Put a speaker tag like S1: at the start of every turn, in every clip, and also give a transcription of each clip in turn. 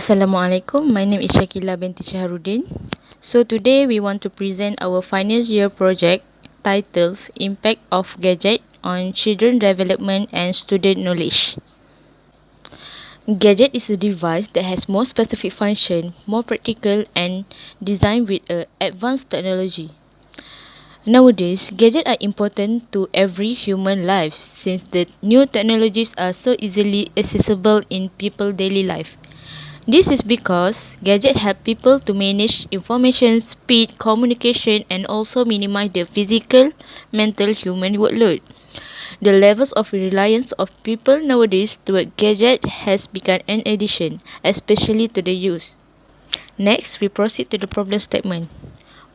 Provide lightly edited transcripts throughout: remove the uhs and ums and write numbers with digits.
S1: Assalamualaikum, my name is Shakila binti Shahrudin. So today we want to present our final year project titled Impact of Gadget on Children Development and Student Knowledge. Gadget is a device that has more specific function, more practical and designed with advanced technology. Nowadays, gadgets are important to every human life since the new technologies are so easily accessible in people's daily life. This is because gadgets help people to manage information, speed, communication, and also minimize the physical, mental, human workload. The levels of reliance of people nowadays toward gadgets has become an addition, especially to the youth. Next, we proceed to the problem statement.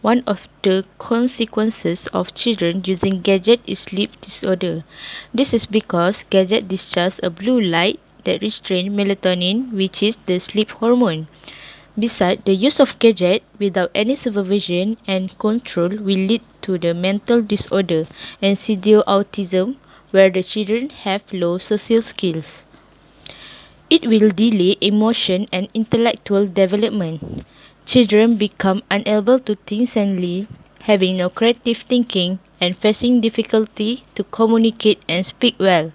S1: One of the consequences of children using gadget is sleep disorder. This is because gadget discharge a blue light that restrains melatonin, which is the sleep hormone. Besides, the use of gadget without any supervision and control will lead to the mental disorder and severe autism, where the children have low social skills. It will delay emotion and intellectual development. Children become unable to think sanely, having no creative thinking, and facing difficulty to communicate and speak well.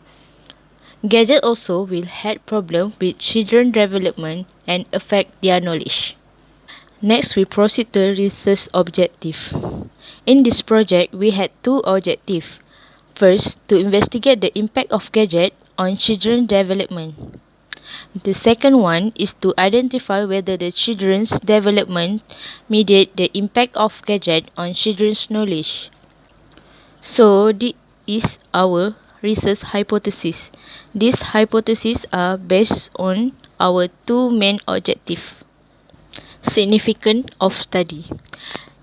S1: Gadget also will have problems with children development and affect their knowledge. Next, we proceed to research objective. In this project, we had two objectives. First, to investigate the impact of gadget on children development. The second one is to identify whether the children's development mediate the impact of gadget on children's knowledge. So this is our research hypothesis. These hypotheses are based on our two main objectives. Significance of study.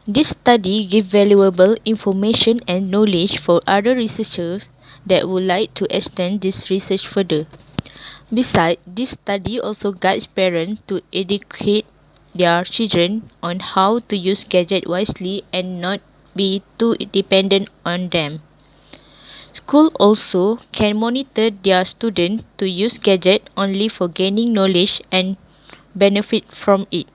S1: This study gives valuable information and knowledge for other researchers that would like to extend this research further. Besides, this study also guides parents to educate their children on how to use gadgets wisely and not be too dependent on them. School also can monitor their students to use gadgets only for gaining knowledge and benefit from it.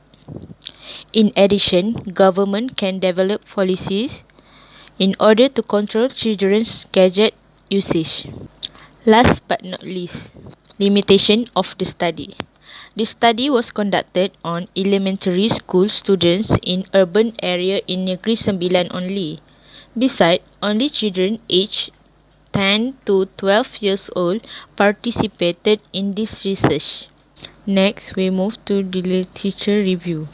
S1: In addition, government can develop policies in order to control children's gadget usage. Last but not least, limitation of the study. The study was conducted on elementary school students in urban area in Negeri Sembilan only. Besides, only children aged 10 to 12 years old participated in this research. Next, we move to the literature review.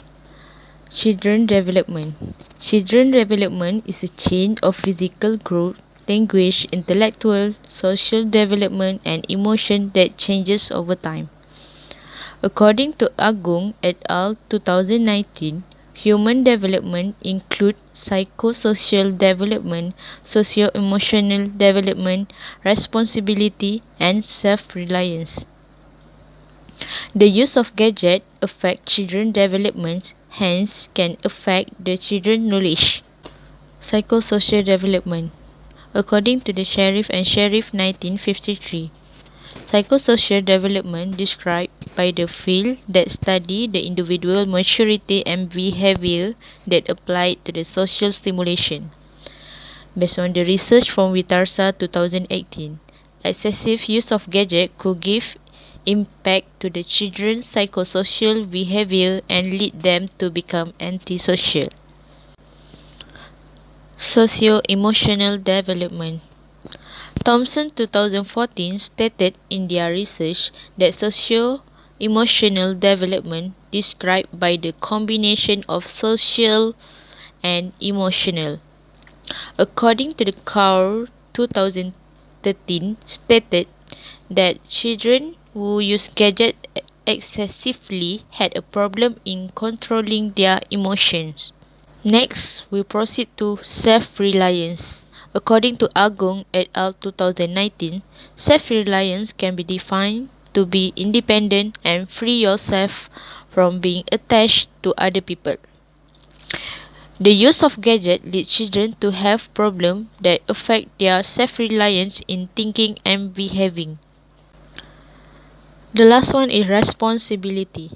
S1: Children development. Children development is a change of physical growth, language, intellectual, social development, and emotion that changes over time. According to Agung et al. 2019, human development includes psychosocial development, socio-emotional development, responsibility, and self-reliance. The use of gadgets affects children's development, hence can affect the children's knowledge. Psychosocial development. According to the Sheriff and Sheriff 1953, psychosocial development described by the field that study the individual maturity and behavior that apply to the social stimulation. Based on the research from Vitarsa 2018, excessive use of gadget could give impact to the children's psychosocial behavior and lead them to become antisocial. Socio-emotional development. Thomson 2014 stated in their research that socio-emotional development described by the combination of social and emotional. According to the Carr 2013 stated that children who use gadgets excessively had a problem in controlling their emotions. Next, we proceed to self-reliance. According to Agung et al. 2019, self-reliance can be defined to be independent and free yourself from being attached to other people. The use of gadgets leads children to have problems that affect their self-reliance in thinking and behaving. The last one is responsibility.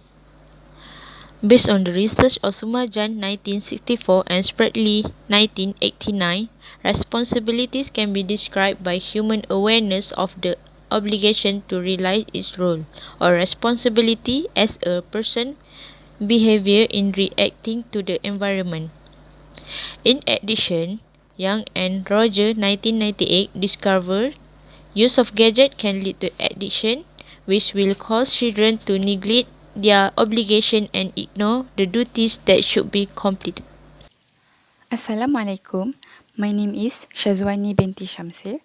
S1: Based on the research of Sumajan 1964 and Spratly 1989, responsibilities can be described by human awareness of the obligation to realize its role or responsibility as a person behavior in reacting to the environment. In addition, Young and Roger 1998 discovered use of gadget can lead to addiction, which will cause children to neglect their obligation and ignore the duties that should be completed.
S2: Assalamualaikum. My name is Shazwani binti Shamsir.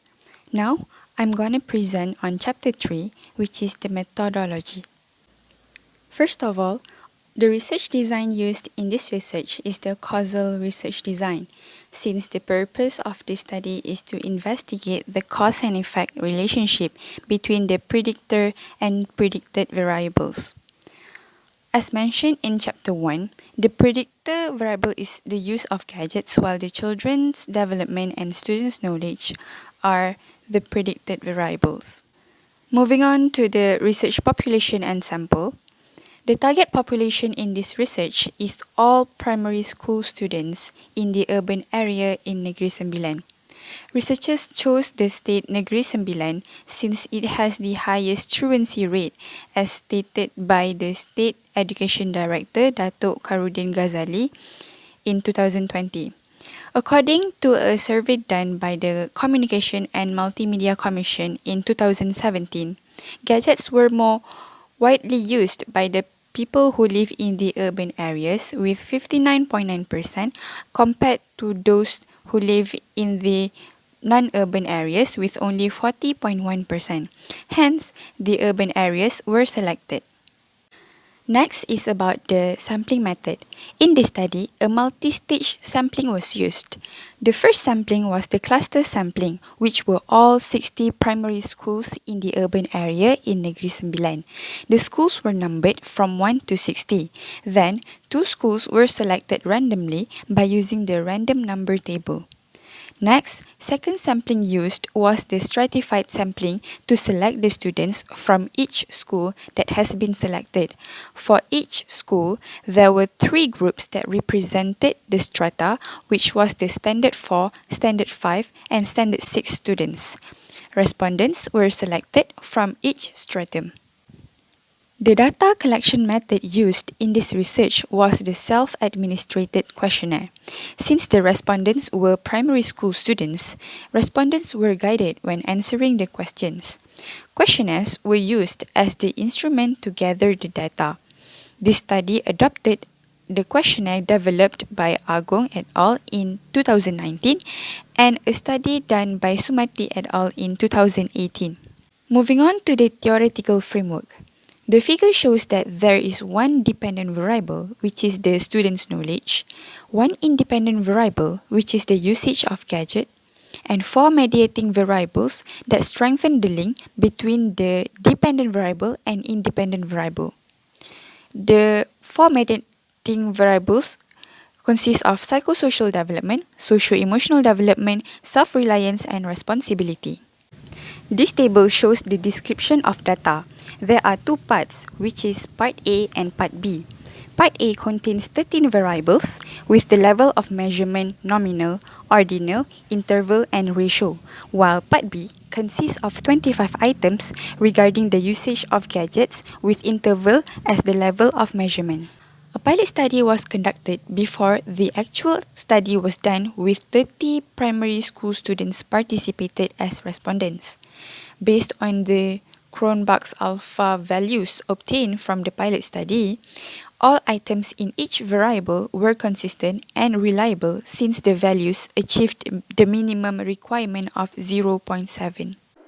S2: Now, I'm going to present on chapter 3, which is the methodology. First of all, the research design used in this research is the causal research design, since the purpose of this study is to investigate the cause and effect relationship between the predictor and predicted variables. As mentioned in chapter 1, the predictor variable is the use of gadgets while the children's development and students' knowledge are the predicted variables. Moving on to the research population and sample, the target population in this research is all primary school students in the urban area in Negeri Sembilan. Researchers chose the state Negeri Sembilan since it has the highest truancy rate as stated by the State Education Director Datuk Karudin Ghazali in 2020. According to a survey done by the Communication and Multimedia Commission in 2017, gadgets were more widely used by the people who live in the urban areas with 59.9% compared to those who live in the non-urban areas with only 40.1%. Hence, the urban areas were selected. Next is about the sampling method. In this study, a multi-stage sampling was used. The first sampling was the cluster sampling, which were all 60 primary schools in the urban area in Negeri Sembilan. The schools were numbered from 1 to 60. Then, 2 schools were selected randomly by using the random number table. Next, second sampling used was the stratified sampling to select the students from each school that has been selected. For each school, there were 3 groups that represented the strata, which was the Standard 4, Standard 5, and Standard 6 students. Respondents were selected from each stratum. The data collection method used in this research was the self-administrated questionnaire. Since the respondents were primary school students, respondents were guided when answering the questions. Questionnaires were used as the instrument to gather the data. This study adopted the questionnaire developed by Agong et al. In 2019 and a study done by Sumati et al. In 2018. Moving on to the theoretical framework. The figure shows that there is one dependent variable, which is the student's knowledge, one independent variable, which is the usage of gadget, and 4 mediating variables that strengthen the link between the dependent variable and independent variable. The 4 mediating variables consist of psychosocial development, socio-emotional development, self-reliance, and responsibility. This table shows the description of data. There are 2 parts, which is Part A and Part B. Part A contains 13 variables with the level of measurement nominal, ordinal, interval, and ratio, while Part B consists of 25 items regarding the usage of gadgets with interval as the level of measurement. A pilot study was conducted before the actual study was done with 30 primary school students participated as respondents. Based on the Cronbach's alpha values obtained from the pilot study, all items in each variable were consistent and reliable since the values achieved the minimum requirement of 0.7.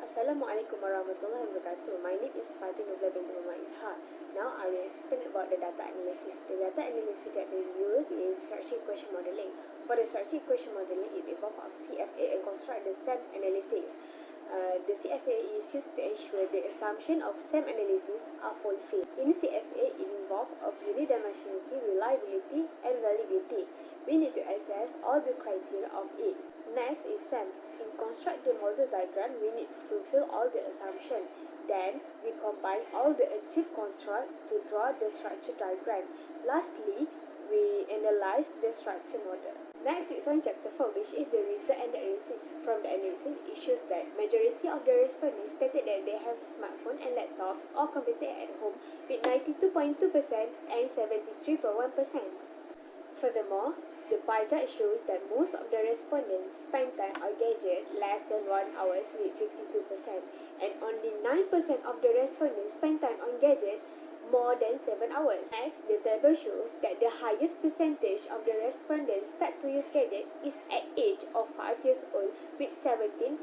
S3: Assalamualaikum warahmatullahi wabarakatuh. My name is Fatin Nubla binti Muhammad Ishaq. Now I will explain about the data analysis. The data analysis that we use is structure equation modeling. For the structure equation modeling, it involves of CFA and construct the SEM analysis. The CFA is used to ensure the assumption of SEM analysis are fulfilled. In CFA, it involves of unidimensionality, reliability, and validity. We need to assess all the criteria of it. Next is SEM. In construct the model diagram, we need to fulfill all the assumptions. Then, we combine all the achieved construct to draw the structure diagram. Lastly, we analyze the structure model. Next is on chapter 4, which is the result and the analysis. From the analysis, it shows that majority of the respondents stated that they have smartphone and laptops or computer at home with 92.2% and 73.1%. Furthermore, the pie chart shows that most of the respondents spend time on gadget less than 1 hour with 52%, and only 9% of the respondents spend time on gadget more than 7 hours. Next, the table shows that the highest percentage of the respondents start to use gadget is at age of 5 years old with 17.5%.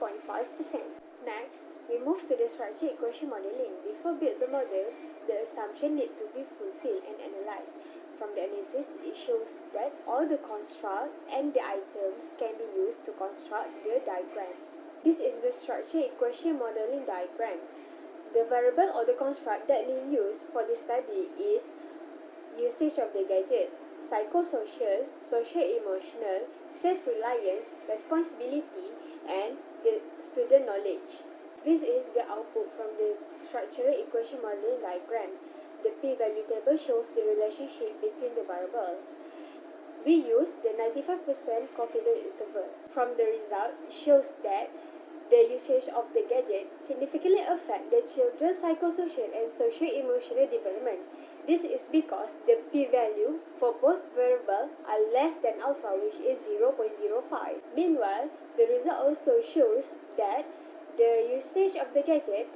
S3: Next, we move to the structure equation modeling. Before build the model, the assumption need to be fulfilled and analyzed. From the analysis, it shows that all the construct and the items can be used to construct the diagram. This is the structure equation modeling diagram. The variable or the construct that we use for this study is usage of the gadget, psychosocial, social-emotional, self-reliance, responsibility, and the student knowledge. This is the output from the structural equation modeling diagram. The p-value table shows the relationship between the variables. We use the 95% confidence interval. From the result, it shows that the usage of the gadget significantly affects the children's psychosocial and socio-emotional development. This is because the p-value for both variables are less than alpha, which is 0.05. Meanwhile, the result also shows that the usage of the gadget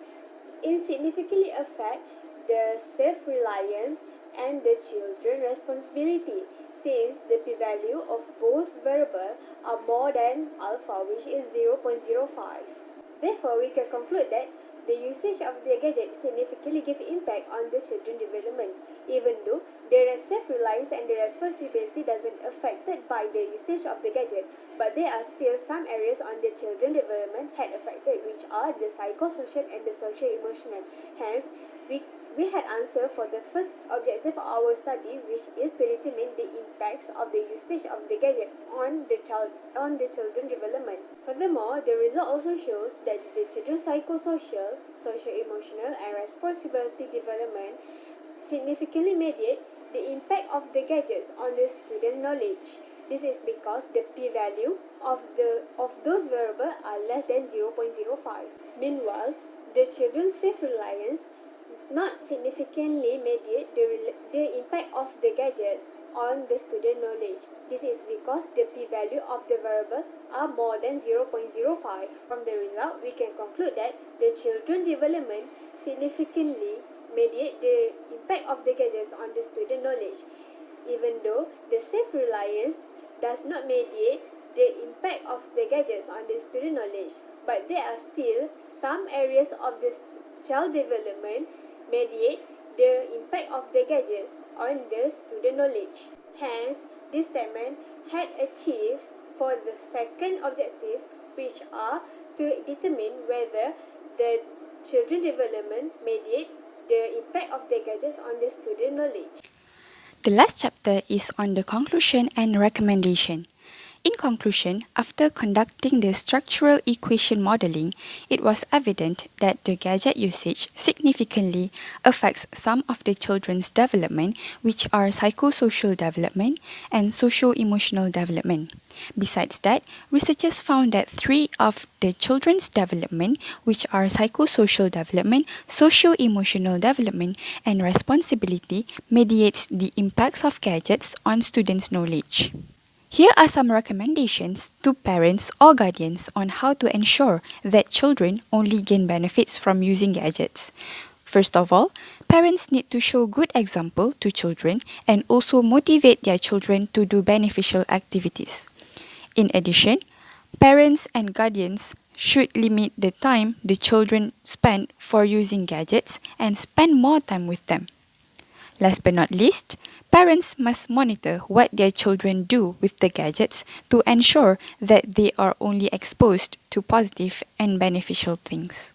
S3: insignificantly affects the self-reliance and the children's responsibility, since the p-value of both variables are more than alpha, which is 0.05. Therefore, we can conclude that the usage of the gadget significantly gives impact on the children's development, even though their self-reliance and their responsibility doesn't affected by the usage of the gadget, but there are still some areas on the children's development had affected, which are the psychosocial and the social-emotional. Hence, we had answer for the first objective of our study, which is to determine the impacts of the usage of the gadget on the children's development. Furthermore, the result also shows that the children's psychosocial, social-emotional, and responsibility development significantly mediate the impact of the gadgets on the student knowledge. This is because the p-value of those variables are less than 0.05. Meanwhile, the children's self-reliance not significantly mediate the impact of the gadgets on the student knowledge. This is because the p-value of the variable are more than 0.05. From the result, we can conclude that the children development significantly mediate the impact of the gadgets on the student knowledge, even though the self-reliance does not mediate the impact of the gadgets on the student knowledge, but there are still some areas of the child development mediate the impact of the gadgets on the student knowledge. Hence, this statement had achieved for the second objective, which are to determine whether the children development mediate the impact of the gadgets on the student knowledge.
S2: The last chapter is on the conclusion and recommendation. In conclusion, after conducting the structural equation modeling, it was evident that the gadget usage significantly affects some of the children's development, which are psychosocial development and socio-emotional development. Besides that, researchers found that 3 of the children's development, which are psychosocial development, socio-emotional development, and responsibility, mediates the impacts of gadgets on students' knowledge. Here are some recommendations to parents or guardians on how to ensure that children only gain benefits from using gadgets. First of all, parents need to show good example to children and also motivate their children to do beneficial activities. In addition, parents and guardians should limit the time the children spend for using gadgets and spend more time with them. Last but not least, parents must monitor what their children do with the gadgets to ensure that they are only exposed to positive and beneficial things.